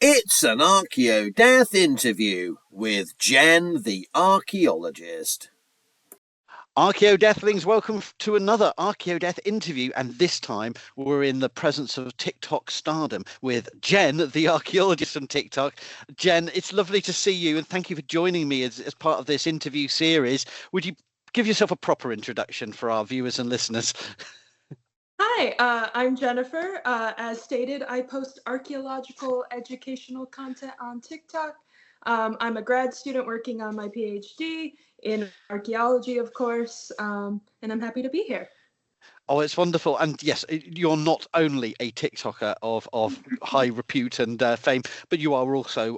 It's an Archaeodeath interview with Jen, the archaeologist. Archaeodeathlings, welcome to another Archaeodeath interview, and this time we're in the presence of TikTok stardom with Jen, the archaeologist on TikTok. Jen, it's lovely to see you, and thank you for joining me as part of this interview series. Would you give yourself a proper introduction for our viewers and listeners? Hi, I'm Jennifer. As stated, I post archaeological educational content on TikTok. I'm a grad student working on my PhD in archaeology, of course, and I'm happy to be here. Oh, it's wonderful. And yes, you're not only a TikToker of high repute and fame, but you are also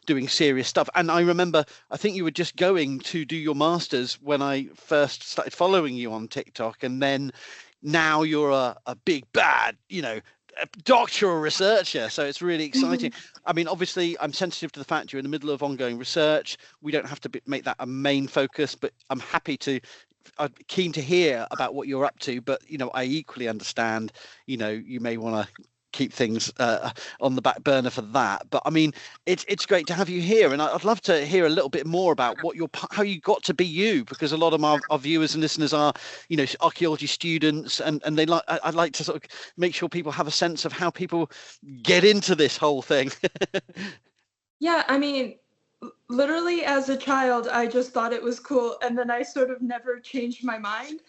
doing serious stuff. And I remember, I think you were just going to do your master's when I first started following you on TikTok. And then now you're a big bad, a doctoral researcher. So it's really exciting. I mean, obviously, I'm sensitive to the fact you're in the middle of ongoing research. We don't have to make that a main focus, but I'm keen to hear about what you're up to, but I equally understand, you may want to keep things on the back burner for that. But I mean, it's great to have you here, and I'd love to hear a little bit more about how you got to be you, because a lot of our viewers and listeners are, archaeology students, and I'd like to sort of make sure people have a sense of how people get into this whole thing. Yeah, I mean, literally as a child, I just thought it was cool, and then I sort of never changed my mind.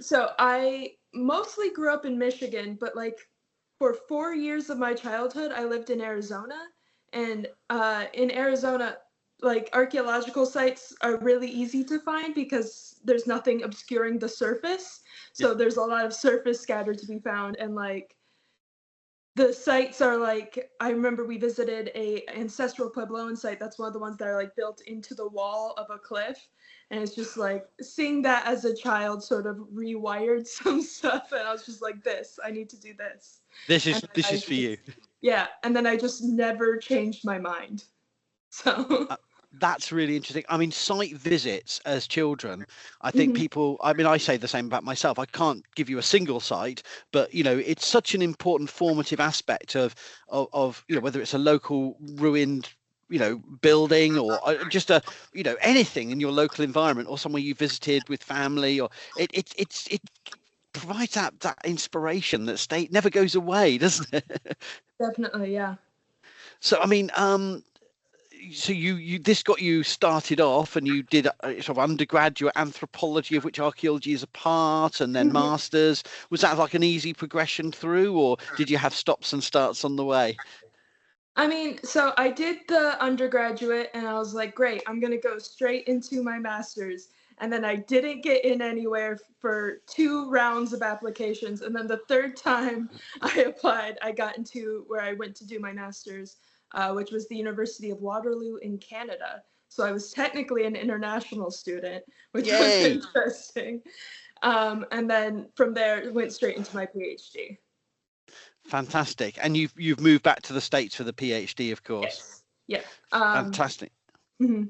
So I mostly grew up in Michigan, but like for 4 years of my childhood, I lived in Arizona. And in Arizona, like archaeological sites are really easy to find because there's nothing obscuring the surface. So there's a lot of surface scatter to be found. And like the sites are like, I remember we visited a ancestral Puebloan site. That's one of the ones that are like built into the wall of a cliff. And it's just like seeing that as a child sort of rewired some stuff. And I was just like, I need to do this. This is for you. Yeah. And then I just never changed my mind. So That's really interesting. I mean, site visits as children, I think I say the same about myself. I can't give you a single site, but it's such an important formative aspect of whether it's a local ruined building or just anything in your local environment, or somewhere you visited with family, or it provides that inspiration that never goes away, doesn't it? definitely, yeah. So I mean, so you this got you started off, and you did sort of undergraduate anthropology, of which archaeology is a part, and then masters. Was that like an easy progression through, or did you have stops and starts on the way? I mean, so I did the undergraduate and I was like, great, I'm going to go straight into my master's. And then I didn't get in anywhere for 2 rounds of applications. And then the third time I applied, I got into where I went to do my master's, which was the University of Waterloo in Canada. So I was technically an international student, which was interesting. And then from there, went straight into my PhD. Fantastic. And you've moved back to the States for the PhD, of course. Yes. Fantastic. I'm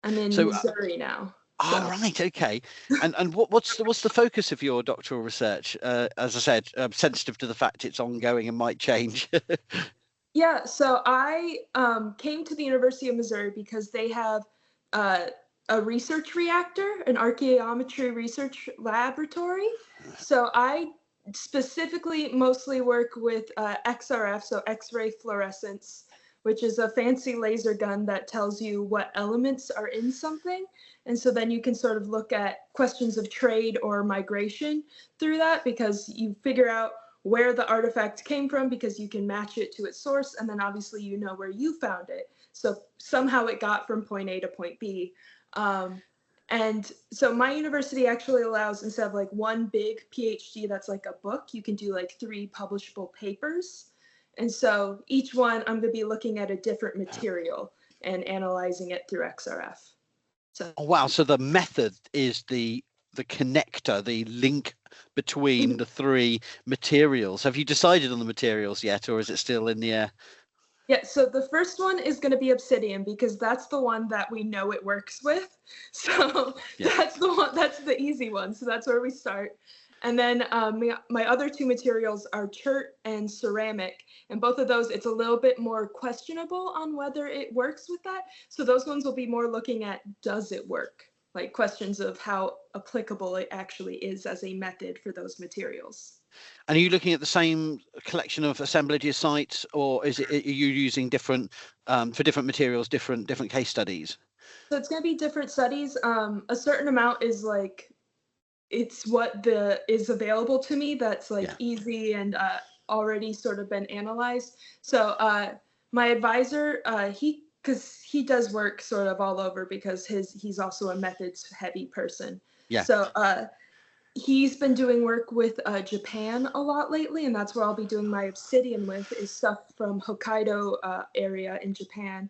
in Missouri now. Oh, right. Okay. And what's the focus of your doctoral research? As I said, I'm sensitive to the fact it's ongoing and might change. Yeah, so I came to the University of Missouri because they have a research reactor, an archaeometry research laboratory. So I specifically mostly work with XRF, so X-ray fluorescence, which is a fancy laser gun that tells you what elements are in something. And so then you can sort of look at questions of trade or migration through that, because you figure out where the artifact came from because you can match it to its source. And then obviously you know where you found it. So somehow it got from point A to point B. And so my university actually allows, instead of like one big PhD that's like a book, you can do like 3 publishable papers. And so each one I'm going to be looking at a different material and analyzing it through XRF. So wow, so the method is the connector, the link between the 3 materials. Have you decided on the materials yet, or is it still in the air? Yeah, so the first one is going to be obsidian, because that's the one that we know it works with. So that's the one, that's the easy one. So that's where we start. And then my other two materials are chert and ceramic. And both of those, it's a little bit more questionable on whether it works with that. So those ones will be more looking at, does it work? Like questions of how applicable it actually is as a method for those materials. And are you looking at the same collection of assemblages sites, or are you using different, for different materials, different case studies? So it's going to be different studies. A certain amount is like, it's what is available to me that's like easy and already sort of been analyzed. So my advisor, because he does work sort of all over because he's also a methods heavy person. Yeah. So he's been doing work with Japan a lot lately, and that's where I'll be doing my obsidian with, is stuff from Hokkaido area in Japan.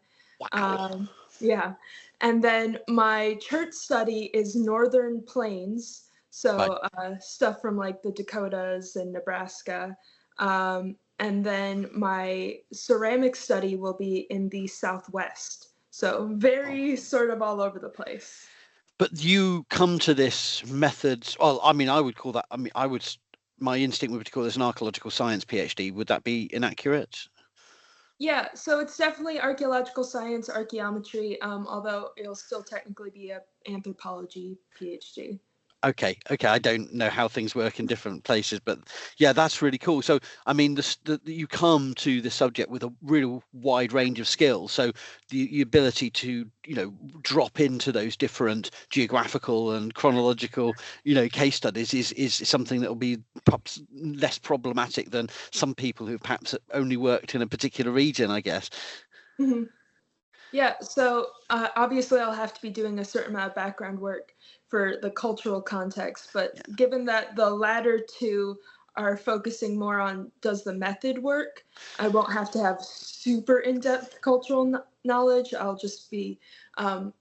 Wow. Yeah. And then my chert study is Northern Plains. So stuff from like the Dakotas and Nebraska. And then my ceramic study will be in the Southwest. So very sort of all over the place. But you come to this methods, well, I mean, I would call that, my instinct would be to call this an archaeological science PhD. Would that be inaccurate? Yeah, so it's definitely archaeological science, archaeometry, although it'll still technically be a anthropology PhD. Okay. I don't know how things work in different places, but yeah, that's really cool. So, I mean, you come to the subject with a real wide range of skills. So the ability to, drop into those different geographical and chronological, case studies is something that will be perhaps less problematic than some people who perhaps only worked in a particular region, I guess. Mm-hmm. Yeah, so obviously I'll have to be doing a certain amount of background work for the cultural context, but given that the latter two are focusing more on does the method work, I won't have to have super in-depth cultural knowledge. I'll just be,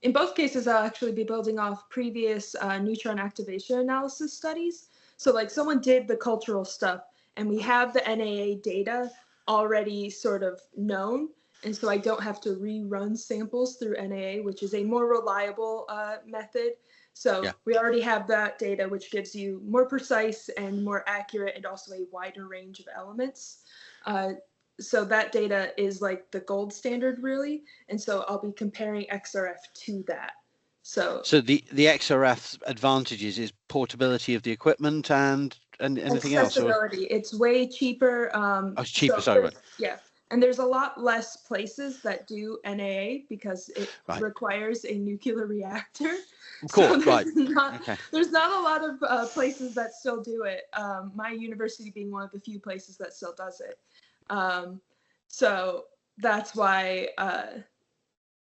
in both cases, I'll actually be building off previous neutron activation analysis studies. So like someone did the cultural stuff and we have the NAA data already sort of known. And so I don't have to rerun samples through NAA, which is a more reliable method. So we already have that data, which gives you more precise and more accurate and also a wider range of elements. So that data is like the gold standard, really. And so I'll be comparing XRF to that. So the XRF advantages is portability of the equipment and anything else? Accessibility. It's way cheaper. It's cheaper, sorry. Right. Yeah. And there's a lot less places that do NAA because it requires a nuclear reactor. Of course, so there's not a lot of places that still do it. My university being one of the few places that still does it. So that's why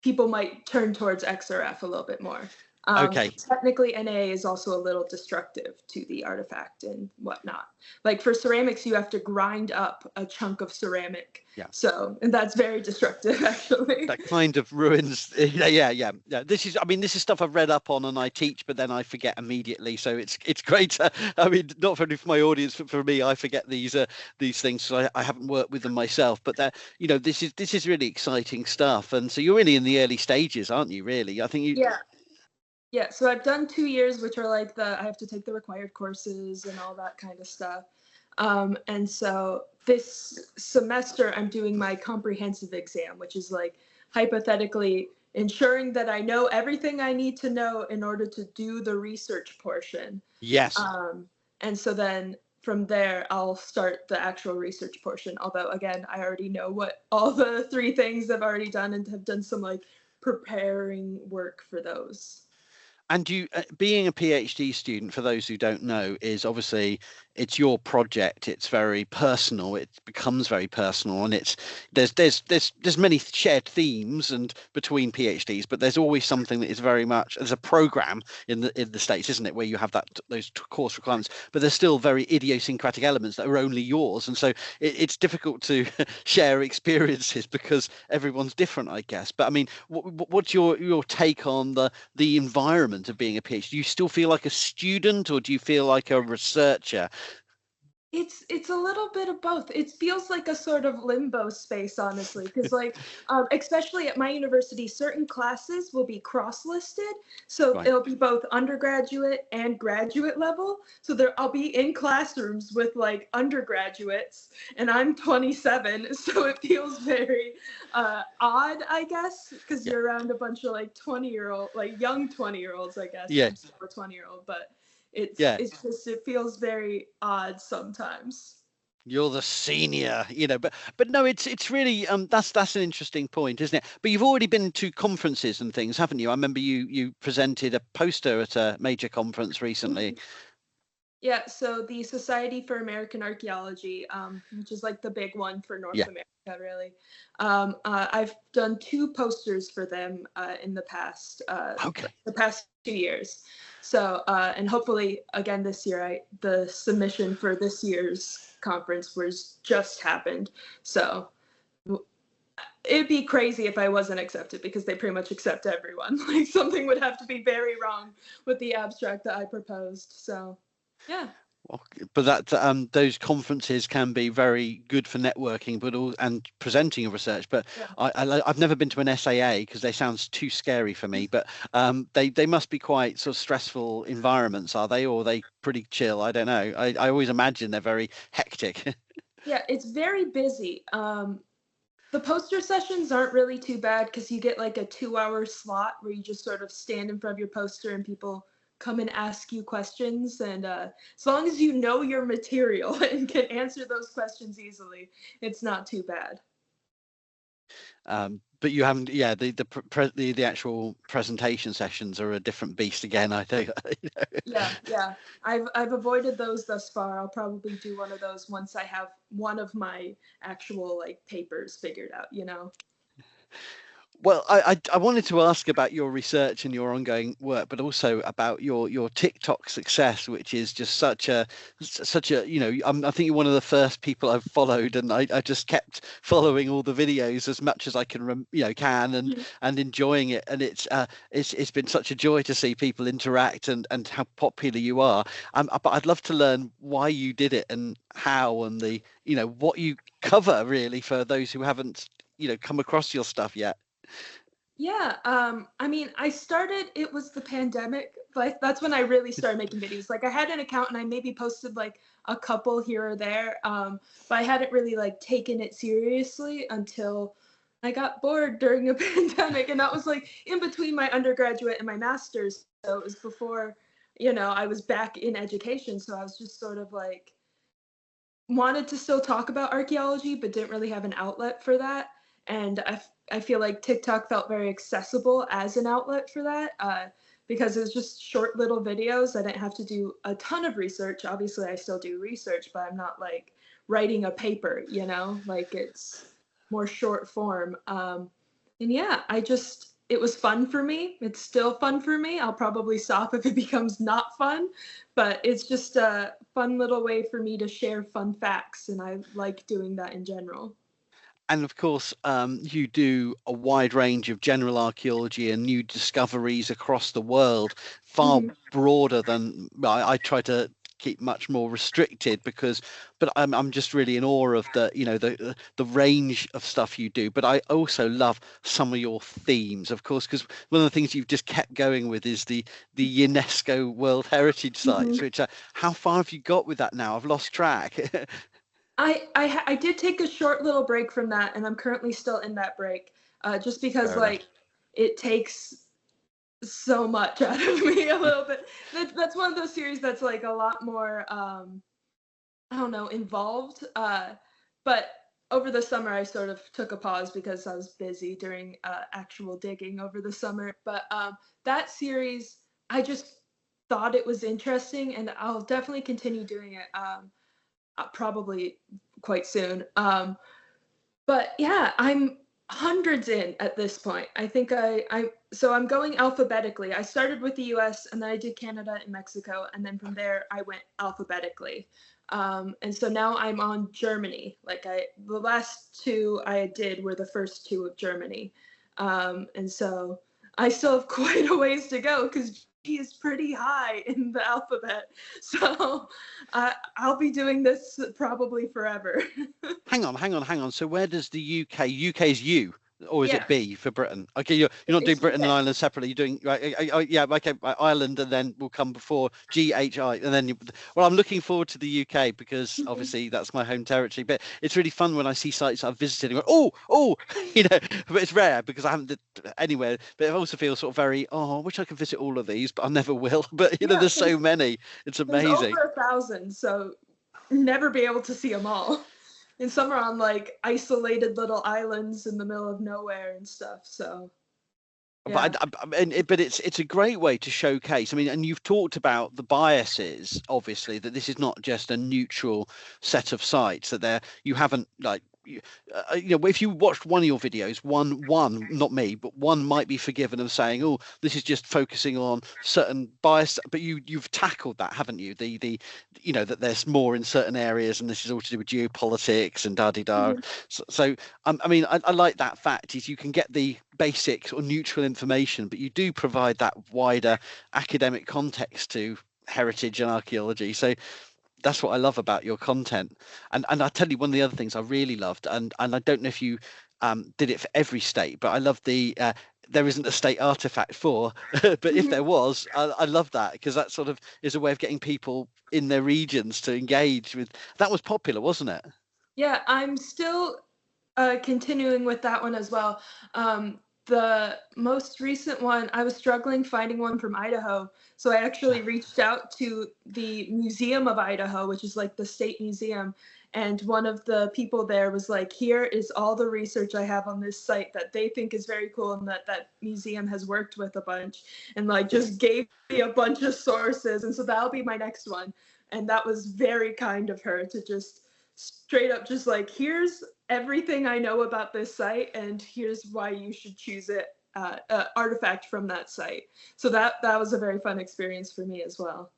people might turn towards XRF a little bit more. Technically, NAA is also a little destructive to the artifact and whatnot. Like for ceramics, you have to grind up a chunk of ceramic. Yeah. So, and that's very destructive, actually. That kind of ruins. Yeah. This is stuff I've read up on and I teach, but then I forget immediately. So it's great. I mean, not only for my audience, but for me, I forget these things. So I haven't worked with them myself. But that, this is really exciting stuff. And so you're really in the early stages, aren't you? Really, I think you. Yeah. Yeah, so I've done 2 years, which are like I have to take the required courses and all that kind of stuff. And so this semester I'm doing my comprehensive exam, which is like hypothetically ensuring that I know everything I need to know in order to do the research portion. Yes. And so then from there, I'll start the actual research portion. Although, again, I already know what all the 3 things I've already done and have done some like preparing work for those. And you, being a PhD student, for those who don't know, is obviously it's your project. It's very personal. It becomes very personal, and there's many shared themes and between PhDs, but there's always something that is very much there's a program in the States, isn't it, where you have those course requirements, but there's still very idiosyncratic elements that are only yours, and so it's difficult to share experiences because everyone's different, I guess. But I mean, what's your take on the environment of being a PhD? Do you still feel like a student, or do you feel like a researcher? It's a little bit of both. It feels like a sort of limbo space, honestly, because especially at my university, certain classes will be cross-listed, so Right. it'll be both undergraduate and graduate level. So I'll be in classrooms with like undergraduates, and I'm 27, so it feels very odd, I guess, because Yeah. you're around a bunch of like 20-year-old, like young 20-year-olds, I guess. Yeah. I'm still a 20-year-old, but. It's Yeah. it's just it feels very odd sometimes. You're the senior, but no, it's really that's an interesting point, isn't it? But you've already been to conferences and things, haven't you? I remember you presented a poster at a major conference recently. Yeah, so the Society for American Archaeology, which is like the big one for North Yeah. America, really. I've done 2 posters for them in Okay. the past 2 years. So, and hopefully again this year, the submission for this year's conference was just happened. So it'd be crazy if I wasn't accepted because they pretty much accept everyone. Like something would have to be very wrong with the abstract that I proposed. So, yeah. Well, but those conferences can be very good for networking, and presenting of research. But Yeah. I've never been to an SAA because they sound too scary for me. But they must be quite sort of stressful environments, are they? Or are they pretty chill? I don't know. I always imagine they're very hectic. Yeah, it's very busy. The poster sessions aren't really too bad because you get like a 2-hour slot where you just sort of stand in front of your poster and people come and ask you questions. And as long as you know your material and can answer those questions easily, it's not too bad. But you haven't, yeah. The actual presentation sessions are a different beast again, I think. Yeah. I've avoided those thus far. I'll probably do one of those once I have one of my actual like papers figured out. Well, I wanted to ask about your research and your ongoing work, but also about your TikTok success, which is just such a I think you're one of the first people I've followed, and I just kept following all the videos as much as I can and enjoying it, and it's been such a joy to see people interact and how popular you are. But I'd love to learn why you did it and how, and what you cover really for those who haven't come across your stuff yet. Yeah, I mean, it was the pandemic, like that's when I really started making videos. Like I had an account and I maybe posted like a couple here or there, but I hadn't really like taken it seriously until I got bored during a pandemic, and that was like in between my undergraduate and my master's. So it was before, I was back in education. So I was just sort of like wanted to still talk about archaeology, but didn't really have an outlet for that. And I feel like TikTok felt very accessible as an outlet for that because it was just short little videos. I didn't have to do a ton of research. Obviously, I still do research, but I'm not like writing a paper, like it's more short form. And yeah, it was fun for me. It's still fun for me. I'll probably stop if it becomes not fun, but it's just a fun little way for me to share fun facts, and I like doing that in general. And of course, you do a wide range of general archaeology and new discoveries across the world, far Mhm. broader than I try to keep much more restricted but I'm just really in awe of the range of stuff you do. But I also love some of your themes, of course, because one of the things you've just kept going with is the UNESCO World Heritage Sites, Mhm. which how far have you got with that now? I've lost track. I did take a short little break from that, and I'm currently still in that break, just because Fair enough. like it takes so much out of me a little bit. That's one of those series that's like a lot more I don't know, involved. But over the summer, I sort of took a pause because I was busy during actual digging over the summer. But that series, I just thought it was interesting, and I'll definitely continue doing it. Probably quite soon. But yeah, I'm hundreds in at this point. I think so I'm going alphabetically. I started with the US and then I did Canada and Mexico, and then from there I went alphabetically. And so now I'm on Germany. The last 2 I did were the first 2 of Germany. And so I still have quite a ways to go because is pretty high in the alphabet. So I'll be doing this probably forever. Hang on. So where does the UK is U, or is Yeah. it B for Britain? Okay, you're not doing It's Britain and UK. Ireland separately. You're doing right. Yeah, okay. Ireland, and then will come before GHI, and then well, I'm looking forward to the UK because obviously that's my home territory. But it's really fun when I see sites I've visited and go, oh, but it's rare because I haven't anywhere. But it also feels sort of very, I wish I could visit all of these, but I never will. But there's so many. It's amazing. There's over 1,000, so never be able to see them all. And some are on like isolated little islands in the middle of nowhere and stuff. So, yeah. But it's a great way to showcase. I mean, and you've talked about the biases, obviously, that this is not just a neutral set of sites. That you haven't like. If you watched one of your videos, one, not me, but one might be forgiven of saying, "Oh, this is just focusing on certain bias," but you've tackled that, haven't you? That there's more in certain areas, and this is all to do with geopolitics and da da da. So I like that fact is you can get the basic or neutral information, but you do provide that wider academic context to heritage and archaeology. So that's what I love about your content. And I tell you, one of the other things I really loved, and I don't know if you did it for every state, but I love the there isn't a state artifact for, but if there was, I love that because that sort of is a way of getting people in their regions to engage with. That was popular, wasn't it? Yeah, I'm still continuing with that one as well. The most recent one, I was struggling finding one from Idaho. So I actually reached out to the Museum of Idaho, which is like the state museum. And one of the people there was like, here is all the research I have on this site that they think is very cool and that museum has worked with a bunch, and like just gave me a bunch of sources. And so that'll be my next one. And that was very kind of her to just straight up just like, here's everything I know about this site, and here's why you should choose it, artifact from that site. So that was a very fun experience for me as well.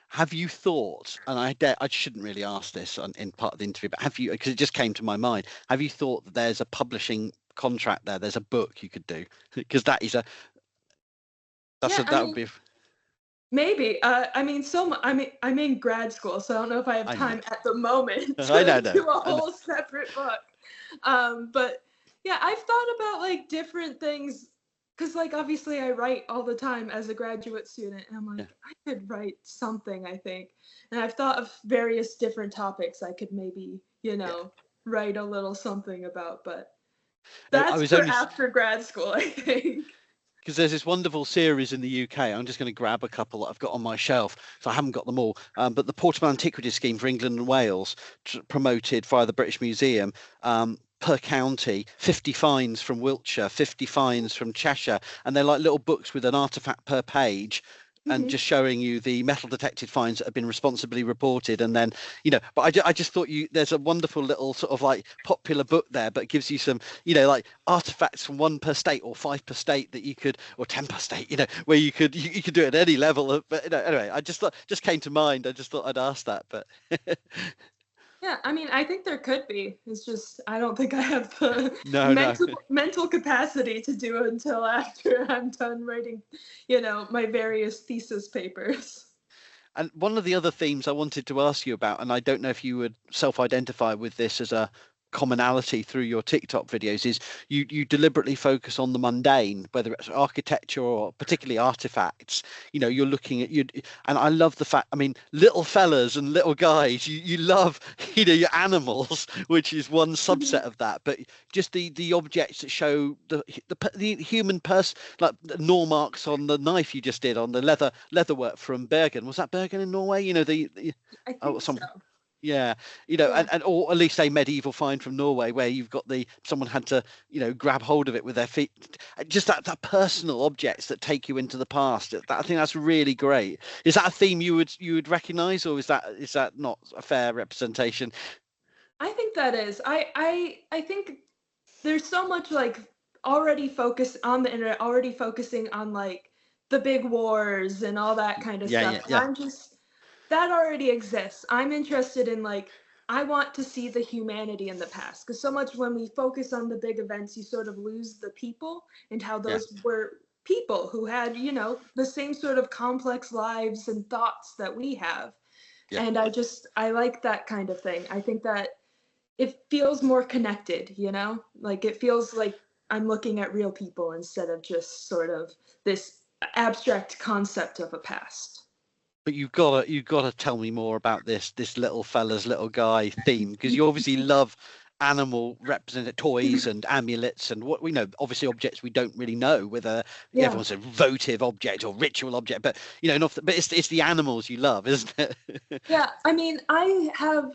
Have you thought, and I shouldn't really ask this in part of the interview, but have you, because it just came to my mind, have you thought that there's a publishing contract there? There's a book you could do, because that would be. Maybe. I'm in grad school, so I don't know if I have time at the moment to do a whole separate book. But yeah, I've thought about like different things, because like obviously I write all the time as a graduate student, and I'm like, I could write something, I think. And I've thought of various different topics I could maybe, write a little something about, but that's after grad school, I think. Because there's this wonderful series in the UK. I'm just going to grab a couple that I've got on my shelf, so I haven't got them all. But the Portable Antiquity Scheme for England and Wales, promoted via the British Museum, per county, 50 finds from Wiltshire, 50 finds from Cheshire, and they're like little books with an artifact per page. And just showing you the metal detected finds that have been responsibly reported, and then but I just thought there's a wonderful little sort of like popular book there, but it gives you some like artifacts from 1 per state or 5 per state that you could, or 10 per state, where you could do it at any level of, but anyway, I just came to mind. I just thought I'd ask that, but yeah, I mean, I think there could be. It's just I don't think I have the mental capacity to do it until after I'm done writing, my various thesis papers. And one of the other themes I wanted to ask you about, and I don't know if you would self-identify with this as a commonality through your TikTok videos, is you deliberately focus on the mundane, whether it's architecture or particularly artifacts. You're looking at and I love the fact, I mean, little fellas and little guys, you love your animals, which is one subset of that, but just the objects that show the human person, like the gnaw marks on the knife you just did on the leather work from Bergen. Was that Bergen in Norway? I think so. Yeah, and or at least a medieval find from Norway where you've got someone had to, grab hold of it with their feet. Just that personal objects that take you into the past. I think that's really great. Is that a theme you would recognise, or is that not a fair representation? I think that is. I think there's so much like already focused on the internet, already focusing on like the big wars and all that kind of stuff. Yeah. I'm just, that already exists. I'm interested in like, I want to see the humanity in the past, because so much when we focus on the big events, you sort of lose the people and how those were people who had, the same sort of complex lives and thoughts that we have. Yeah. And I like that kind of thing. I think that it feels more connected, like it feels like I'm looking at real people instead of just sort of this abstract concept of a past. But you've got to tell me more about this little fella's little guy theme, because you obviously love animal represented toys and amulets and what we know, obviously objects we don't really know whether everyone's a votive object or ritual object, but but it's the animals you love, isn't it? Yeah, I mean, I have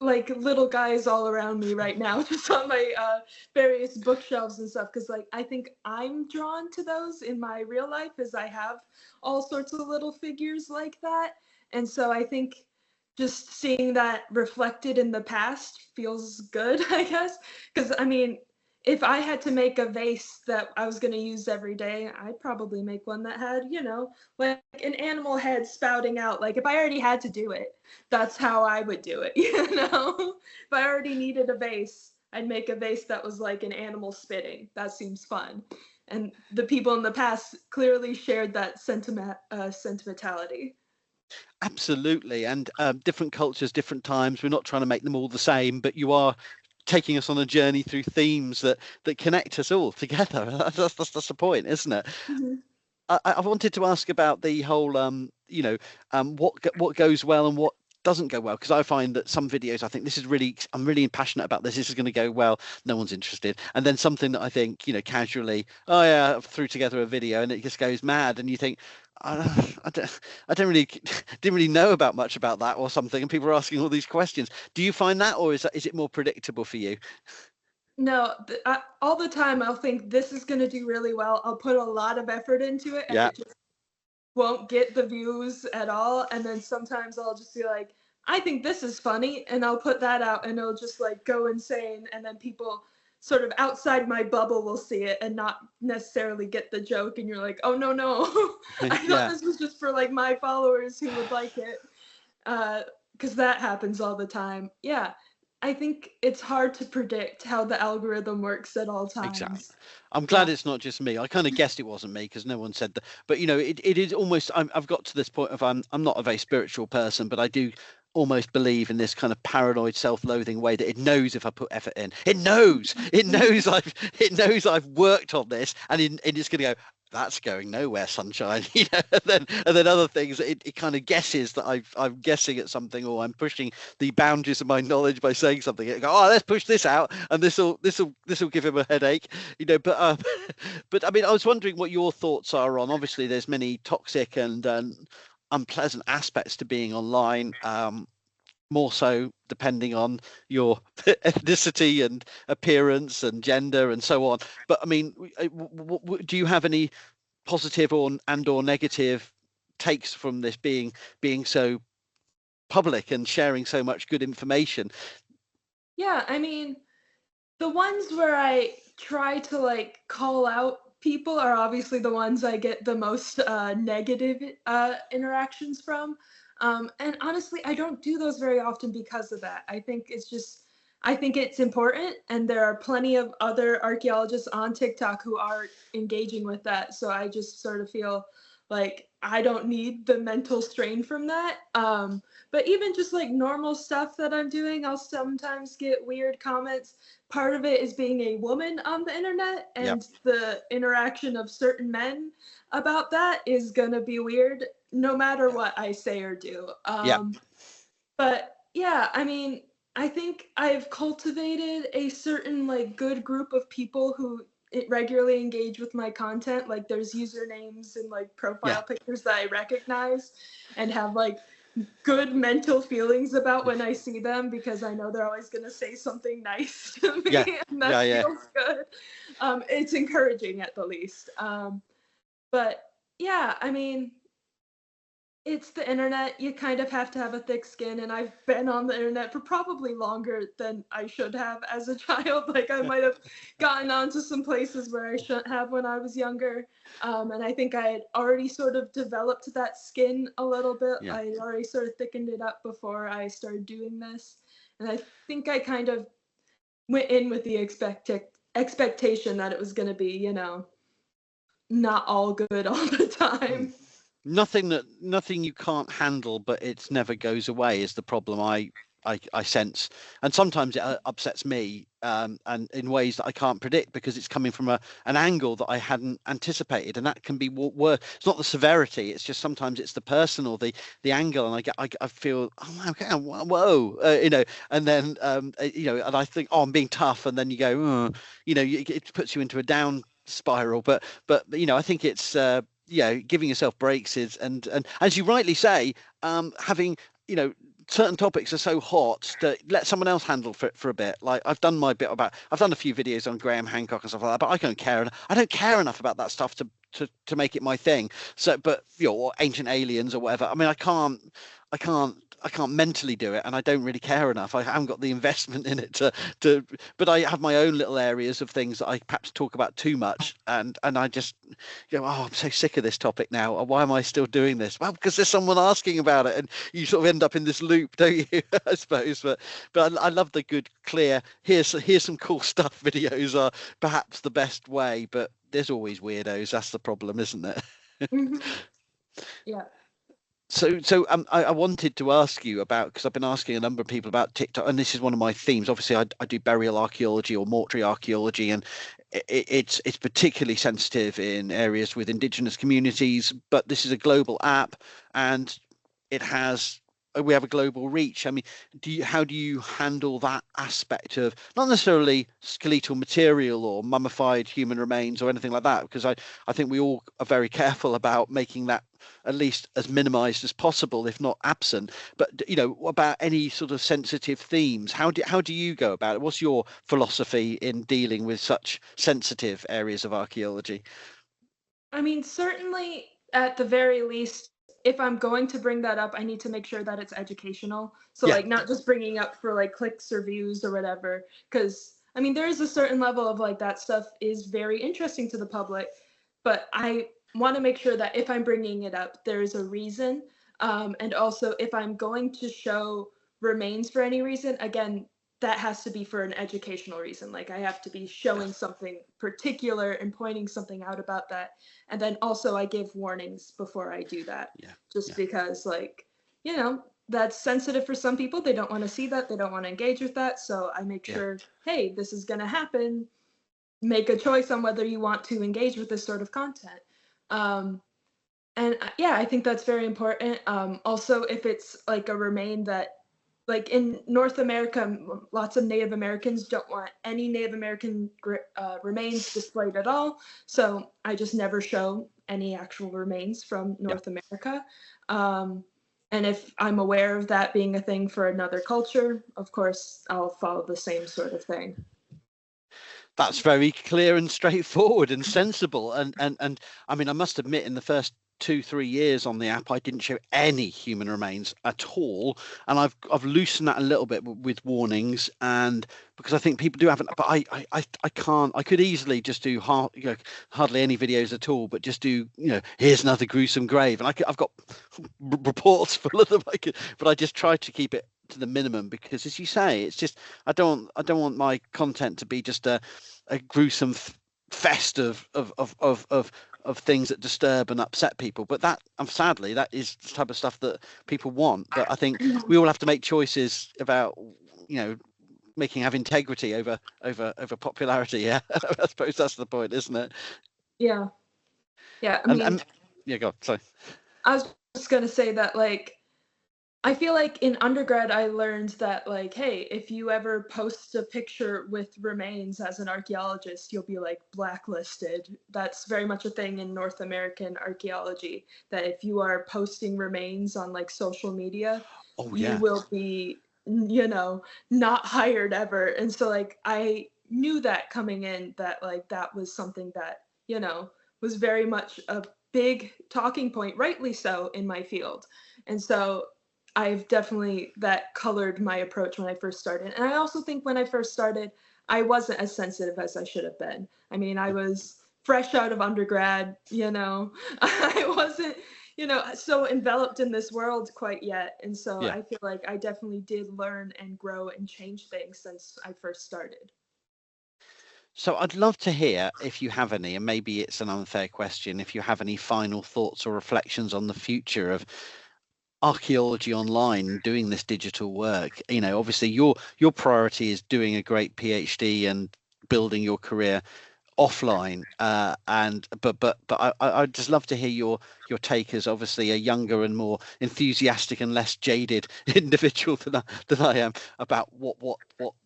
like little guys all around me right now, just on my various bookshelves and stuff, because like I think I'm drawn to those in my real life, as I have all sorts of little figures like that. And so I think just seeing that reflected in the past feels good, I guess, because I mean, if I had to make a vase that I was going to use every day, I'd probably make one that had, like an animal head spouting out. Like if I already had to do it, that's how I would do it, If I already needed a vase, I'd make a vase that was like an animal spitting. That seems fun. And the people in the past clearly shared that sentimentality. Absolutely. And different cultures, different times, we're not trying to make them all the same, but you are taking us on a journey through themes that connect us all together. That's the point, isn't it? Mm-hmm. I wanted to ask about the whole what goes well and what doesn't go well, because I find that some videos I think I'm really passionate about this is going to go well, no one's interested, and then something that I think casually, oh yeah, I've threw together a video and it just goes mad, and you think I didn't really know about much about that or something, and people are asking all these questions. Do you find that, or is it more predictable for you? No, all the time I'll think this is going to do really well. I'll put a lot of effort into it, and Yeah. it just won't get the views at all. And then sometimes I'll just be like, I think this is funny, and I'll put that out, and it'll just like go insane. And then people sort of outside my bubble will see it and not necessarily get the joke. And you're like, oh no, I thought this was just for like my followers who would like it, because that happens all the time. Yeah. I think it's hard to predict how the algorithm works at all times. Exactly. I'm glad it's not just me. I kind of guessed it wasn't me because no one said that. But it is almost. I've got to this point of I'm not a very spiritual person, but I do almost believe in this kind of paranoid, self-loathing way that it knows if I put effort in. It knows. It knows I've worked on this, and it's going to go, that's going nowhere, sunshine. And then other things, it kind of guesses that I'm guessing at something, or I'm pushing the boundaries of my knowledge by saying something. It go, oh, let's push this out, and this will give him a headache, But but I mean, I was wondering what your thoughts are on. Obviously, there's many toxic and unpleasant aspects to being online. More so depending on your ethnicity and appearance and gender and so on. But I mean, do you have any positive or negative takes from this being so public and sharing so much good information? Yeah, I mean, the ones where I try to like call out people are obviously the ones I get the most negative interactions from. And honestly, I don't do those very often because of that. I think it's important, and there are plenty of other archaeologists on TikTok who are engaging with that. So I just sort of feel like I don't need the mental strain from that. But even just like normal stuff that I'm doing, I'll sometimes get weird comments. Part of it is being a woman on the internet, and the interaction of certain men about that is gonna be weird no matter what I say or do. But yeah, I mean, I think I've cultivated a certain like good group of people who regularly engage with my content. Like there's usernames and like profile pictures that I recognize and have like good mental feelings about when I see them, because I know they're always going to say something nice to me, and that feels good. It's encouraging at the least. But yeah, I mean, it's the internet. You kind of have to have a thick skin, and I've been on the internet for probably longer than I should have as a child. Like I might have gotten onto some places where I shouldn't have when I was younger. And I think I had already sort of developed that skin a little bit. I had already sort of thickened it up before I started doing this. And I think I kind of went in with the expectation that it was going to be, not all good all the time. Nothing you can't handle, but it never goes away is the problem I sense, and sometimes it upsets me, and in ways that I can't predict because it's coming from an angle that I hadn't anticipated, and that can be worse. It's not the severity; it's just sometimes it's the person or the angle, and I feel, oh my God, whoa, and then and I think, oh, I'm being tough, and then you go, it puts you into a down spiral. But I think it's giving yourself breaks is, and as you rightly say, having certain topics are so hot that let someone else handle for a bit. Like I've done my bit I've done a few videos on Graham Hancock and stuff like that, but I don't care. I don't care enough about that stuff to make it my thing. So, but or ancient aliens or whatever. I mean, I can't mentally do it, and I don't really care enough. I haven't got the investment in it but I have my own little areas of things that I perhaps talk about too much, and I just oh, I'm so sick of this topic now. Why am I still doing this? Well, because there's someone asking about it, and you sort of end up in this loop, don't you? I suppose. But I love the good, clear. Here's some cool stuff. Videos are perhaps the best way, but there's always weirdos. That's the problem, isn't it? Mm-hmm. Yeah. So I wanted to ask you about, because I've been asking a number of people about TikTok, and this is one of my themes. Obviously, I do burial archaeology or mortuary archaeology, and it's particularly sensitive in areas with indigenous communities. But this is a global app, and we have a global reach. I mean, how do you handle that aspect of not necessarily skeletal material or mummified human remains or anything like that? Because I think we all are very careful about making that at least as minimized as possible, if not absent. But about any sort of sensitive themes, how do you go about it? What's your philosophy in dealing with such sensitive areas of archaeology? I mean, certainly at the very least, if I'm going to bring that up, I need to make sure that it's educational. So Yeah. like not just bringing up for like clicks or views or whatever, because I mean, there is a certain level of like that stuff is very interesting to the public, but I want to make sure that if I'm bringing it up, there is a reason. And also if I'm going to show remains for any reason, again, that has to be for an educational reason. Like I have to be showing something particular and pointing something out about that. And then also I give warnings before I do that. Just because like, that's sensitive for some people. They don't want to see that. They don't want to engage with that. So I make sure, hey, this is going to happen. Make a choice on whether you want to engage with this sort of content. I think that's very important. Also, if it's like a remain that, like in North America, lots of Native Americans don't want any Native American remains displayed at all. So I just never show any actual remains from North America. And if I'm aware of that being a thing for another culture, of course, I'll follow the same sort of thing. That's very clear and straightforward and sensible. And I mean, I must admit, in the first 2-3 years on the app, I didn't show any human remains at all, and I've loosened that a little bit with warnings, and because I think people do have it, but I can't. I could easily just do hardly any videos at all, but just do here's another gruesome grave, and I've got reports full of them. But I just try to keep it to the minimum, because as you say, it's just I don't want my content to be just a gruesome fest of things that disturb and upset people. But that, sadly, that is the type of stuff that people want. But I think we all have to make choices about have integrity over popularity. Yeah. I suppose that's the point, isn't it? Yeah I mean, go on, sorry. I was just gonna say that, like, I feel like in undergrad I learned that, like, hey, if you ever post a picture with remains as an archaeologist, you'll be like blacklisted. That's very much a thing in North American archaeology, that if you are posting remains on like social media, you will be, not hired ever. And so like I knew that coming in, that like that was something that, was very much a big talking point, rightly so, in my field. And so I've definitely, that colored my approach when I first started. And I also think when I first started, I wasn't as sensitive as I should have been. I mean, I was fresh out of undergrad, I wasn't, so enveloped in this world quite yet. And so I feel like I definitely did learn and grow and change things since I first started. So I'd love to hear if you have any, and maybe it's an unfair question, if you have any final thoughts or reflections on the future of archaeology online, doing this digital work. Obviously your priority is doing a great PhD and building your career offline, but I'd just love to hear your take as obviously a younger and more enthusiastic and less jaded individual than I am, about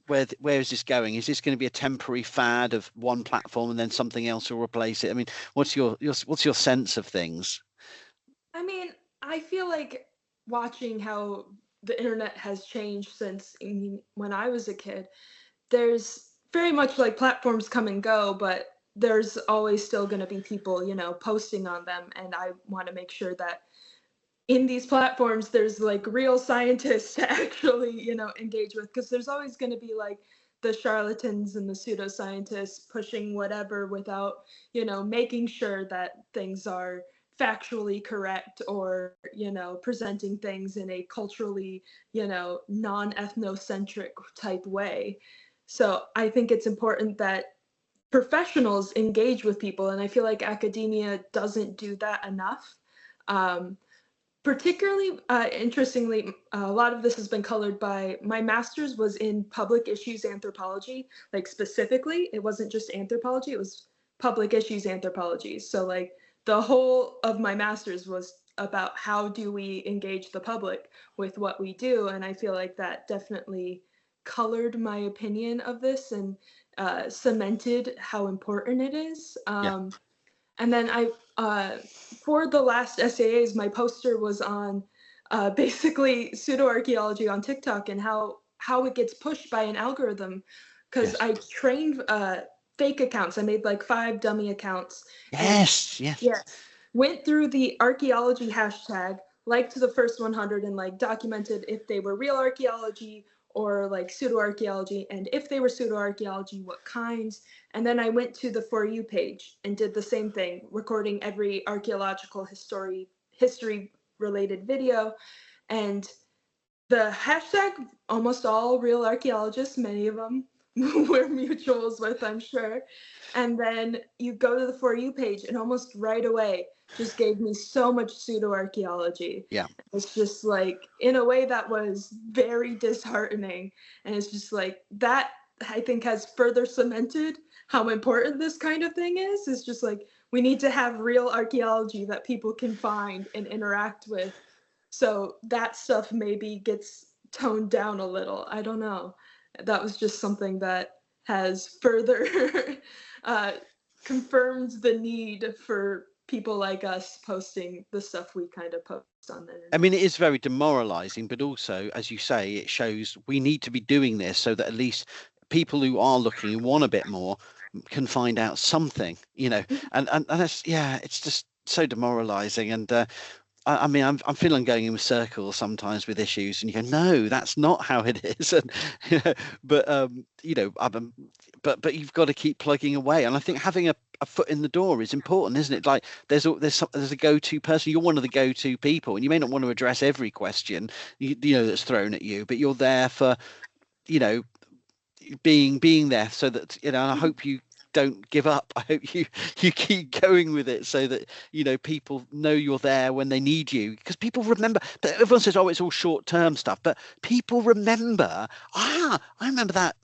where is this going? Is this going to be a temporary fad of one platform and then something else will replace it? I mean, what's your sense of things? I mean, I feel like watching how the internet has changed since when I was a kid, there's very much like platforms come and go, but there's always still going to be people, posting on them. And I want to make sure that in these platforms, there's like real scientists to actually, engage with, because there's always going to be like the charlatans and the pseudoscientists pushing whatever without, making sure that things are factually correct, or, presenting things in a culturally, non-ethnocentric type way. So I think it's important that professionals engage with people, and I feel like academia doesn't do that enough. Particularly, interestingly, a lot of this has been colored by my master's was in public issues anthropology. Like specifically, it wasn't just anthropology, it was public issues anthropology. So like the whole of my master's was about how do we engage the public with what we do. And I feel like that definitely colored my opinion of this and cemented how important it is. Yeah. And then for the last SAAs, my poster was on basically pseudo-archaeology on TikTok and how it gets pushed by an algorithm. Because Yes. I trained fake accounts. I made like 5 dummy accounts. Yes. And, yes. Went through the archaeology hashtag, liked the first 100, and like documented if they were real archaeology or like pseudo-archaeology, and if they were pseudo-archaeology, what kinds. And then I went to the For You page and did the same thing, recording every archaeological history related video. And the hashtag, almost all real archaeologists, many of them we're mutuals with, I'm sure. And then you go to the For You page, and almost right away just gave me so much pseudo-archaeology. Yeah. It's just like, in a way that was very disheartening. And it's just like, that I think has further cemented how important this kind of thing is. It's just like, we need to have real archaeology that people can find and interact with. So that stuff maybe gets toned down a little. I don't know. That was just something that has further confirmed the need for people like us posting the stuff we kind of post on the internet. I mean, it is very demoralizing, but also, as you say, it shows we need to be doing this so that at least people who are looking and want a bit more can find out something, and that's, yeah, it's just so demoralizing. And I mean, I'm feeling going in circles sometimes with issues, and you go, no, that's not how it is. And but but you've got to keep plugging away. And I think having a foot in the door is important, isn't it? Like there's a go-to person. You're one of the go-to people, and you may not want to address every question that's thrown at you, but you're there for being there, so that I hope you don't give up. I hope you keep going with it, so that people know you're there when they need you, because people remember. But everyone says, oh, it's all short-term stuff, but people remember. I remember that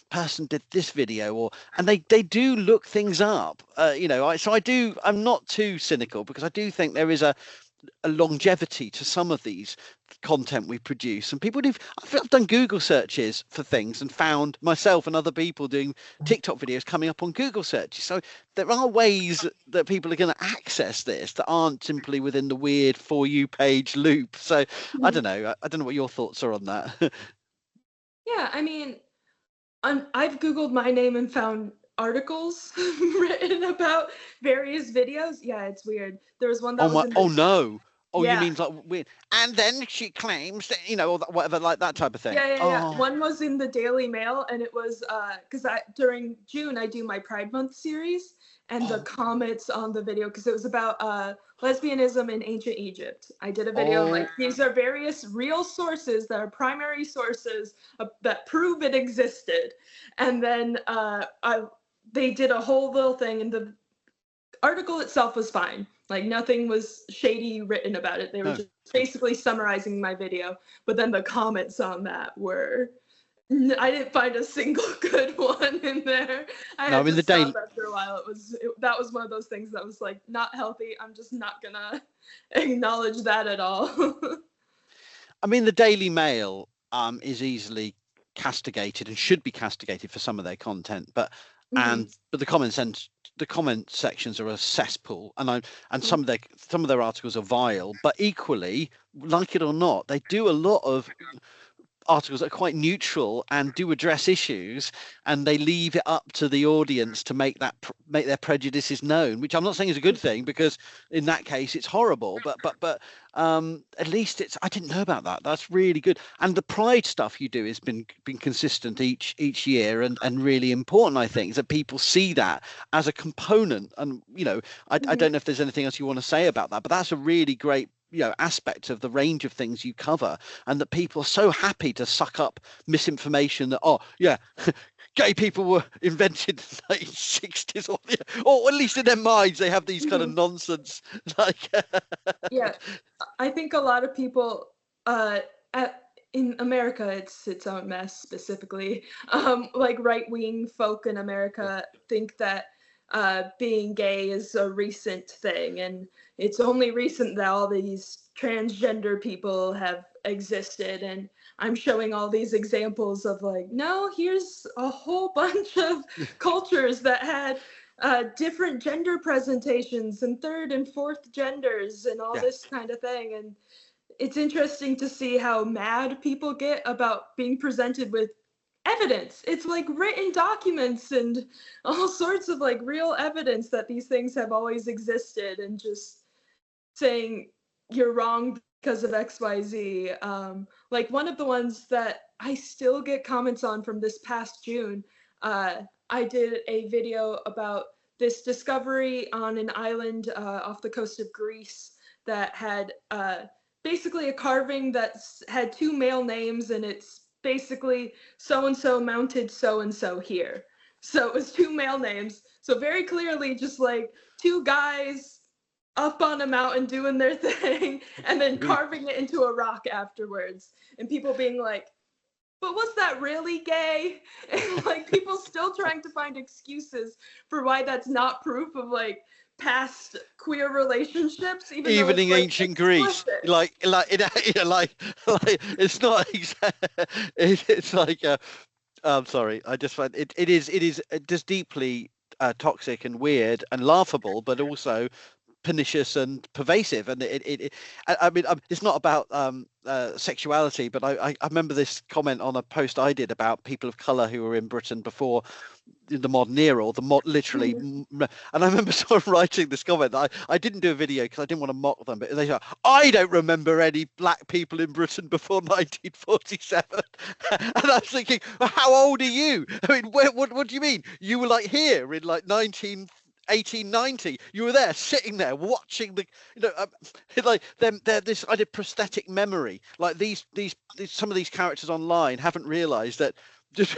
person did this video, and they do look things up. I'm not too cynical, because I do think there is a longevity to some of these content we produce, and I've done Google searches for things and found myself and other people doing TikTok videos coming up on Google searches. So there are ways that people are going to access this that aren't simply within the weird For You page loop. So I don't know what your thoughts are on that. Yeah, I mean, I've Googled my name and found articles written about various videos. Yeah, it's weird. There was one that was in the, no. Oh, yeah. You mean like weird? And then she claims that, or whatever, like that type of thing. Yeah. One was in the Daily Mail, and it was because during June I do my Pride Month series, and the comments on the video, because it was about lesbianism in ancient Egypt. I did a video like, these are various real sources that are primary sources that prove it existed. And then they did a whole little thing, and the article itself was fine. Like nothing was shady written about it. They were just basically summarizing my video. But then the comments on that were, I didn't find a single good one in there. I had to stop after a while. That was one of those things that was like not healthy. I'm just not gonna acknowledge that at all. I mean, the Daily Mail is easily castigated and should be castigated for some of their content, but the comment sections are a cesspool, and some of their articles are vile. But equally, like it or not, they do a lot of articles that are quite neutral and do address issues, and they leave it up to the audience to make their prejudices known, which I'm not saying is a good thing, because in that case it's horrible, but at least I didn't know about that. That's really good. And the pride stuff you do has been consistent each year, and really important. I think is that people see that as a component, and I don't know if there's anything else you want to say about that, but that's a really great aspect of the range of things you cover, and that people are so happy to suck up misinformation that gay people were invented in the 1960s, or at least in their minds they have these kind of nonsense like yeah, I think a lot of people in America, it's its own mess. Specifically, like right-wing folk in America think that being gay is a recent thing, and it's only recent that all these transgender people have existed. And I'm showing all these examples of like, no, here's a whole bunch of cultures that had different gender presentations and third and fourth genders and all this kind of thing. And it's interesting to see how mad people get about being presented with evidence. It's like written documents and all sorts of like real evidence that these things have always existed, and just saying you're wrong because of XYZ. Like one of the ones that I still get comments on from this past June, I did a video about this discovery on an island off the coast of Greece that had basically a carving that had two male names, and it's basically so-and-so mounted so-and-so here. So it was two male names. So very clearly just like two guys up on a mountain doing their thing, and then carving it into a rock afterwards. And people being like, but was that really gay? And like people still trying to find excuses for why that's not proof of like past queer relatives, even in ancient Greece. Like it's not it's like I'm sorry, I just find it is just deeply toxic and weird and laughable, but also pernicious and pervasive. And I mean, it's not about sexuality, but I remember this comment on a post I did about people of color who were in Britain before the modern era, or literally. And I remember someone writing this comment that I didn't do a video because I didn't want to mock them, but they said, I don't remember any black people in Britain before 1947. And I was thinking, well, how old are you? I mean, what do you mean? You were like here in like 1890, you were there sitting there watching the like they're this I did prosthetic memory, like these some of these characters online haven't realized that just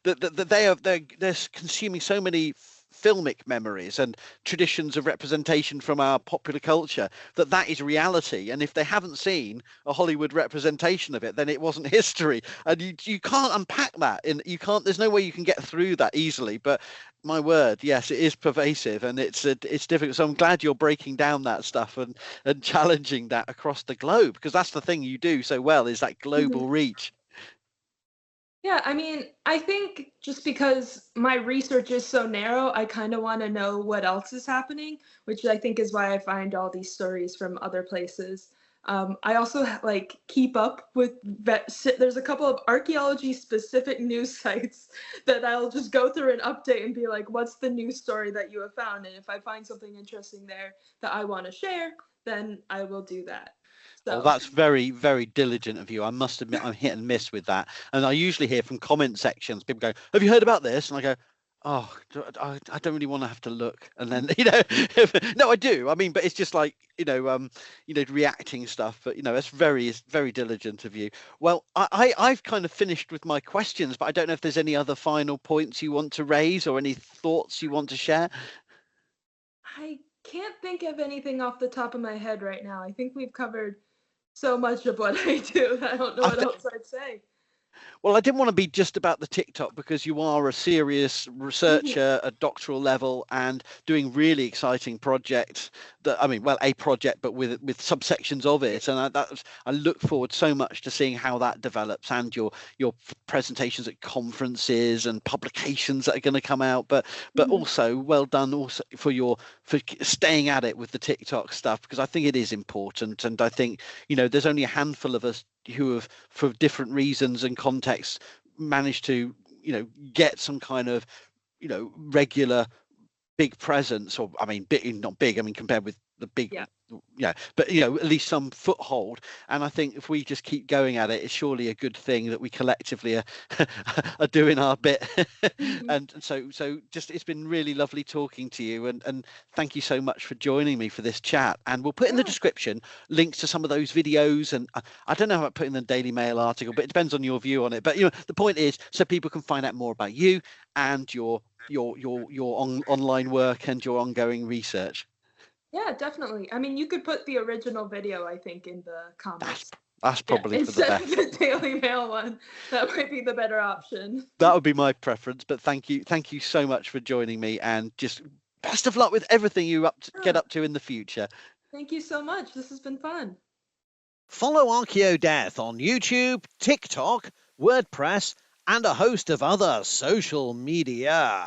that they're consuming so many filmic memories and traditions of representation from our popular culture that is reality. And if they haven't seen a Hollywood representation of it, then it wasn't history. And you can't unpack that, and there's no way you can get through that easily. But my word, yes, it is pervasive, and it's difficult. So I'm glad you're breaking down that stuff and challenging that across the globe, because that's the thing you do so well, is that global reach. Yeah, I mean, I think just because my research is so narrow, I kind of want to know what else is happening, which I think is why I find all these stories from other places. I also like keep up with there's a couple of archaeology specific news sites that I'll just go through and update and be like, what's the news story that you have found? And if I find something interesting there that I want to share, then I will do that. So. Oh, that's very, very diligent of you. I must admit, I'm hit and miss with that. And I usually hear from comment sections, people go, have you heard about this? And I go, Oh, I don't really want to have to look, and then no, I do. I mean, but it's just like reacting stuff. But it's very diligent of you. Well, I've kind of finished with my questions, but I don't know if there's any other final points you want to raise or any thoughts you want to share. I can't think of anything off the top of my head right now. I think we've covered so much of what I do. I don't know what else I'd say. Well, I didn't want to be just about the TikTok, because you are a serious researcher at doctoral level and doing really exciting projects. A project, but with subsections of it. And I look forward so much to seeing how that develops, and your presentations at conferences and publications that are going to come out. But also well done also for staying at it with the TikTok stuff, because I think it is important. And I think there's only a handful of us who have, for different reasons and contexts, managed to get some kind of regular big presence, or not big, compared with the big, but at least some foothold. And I think if we just keep going at it, it's surely a good thing that we collectively are doing our bit. And so just, it's been really lovely talking to you, and thank you so much for joining me for this chat. And we'll put in the description links to some of those videos, and I don't know about putting the Daily Mail article, but it depends on your view on it. But the point is, so people can find out more about you and your online work and your ongoing research. Yeah, definitely. I mean, you could put the original video, I think, in the comments. That's probably for the best. Instead of the Daily Mail one, that might be the better option. That would be my preference. But thank you so much for joining me, and just best of luck with everything you get up to in the future. Thank you so much. This has been fun. Follow ArchaeoDeath on YouTube, TikTok, WordPress, and a host of other social media.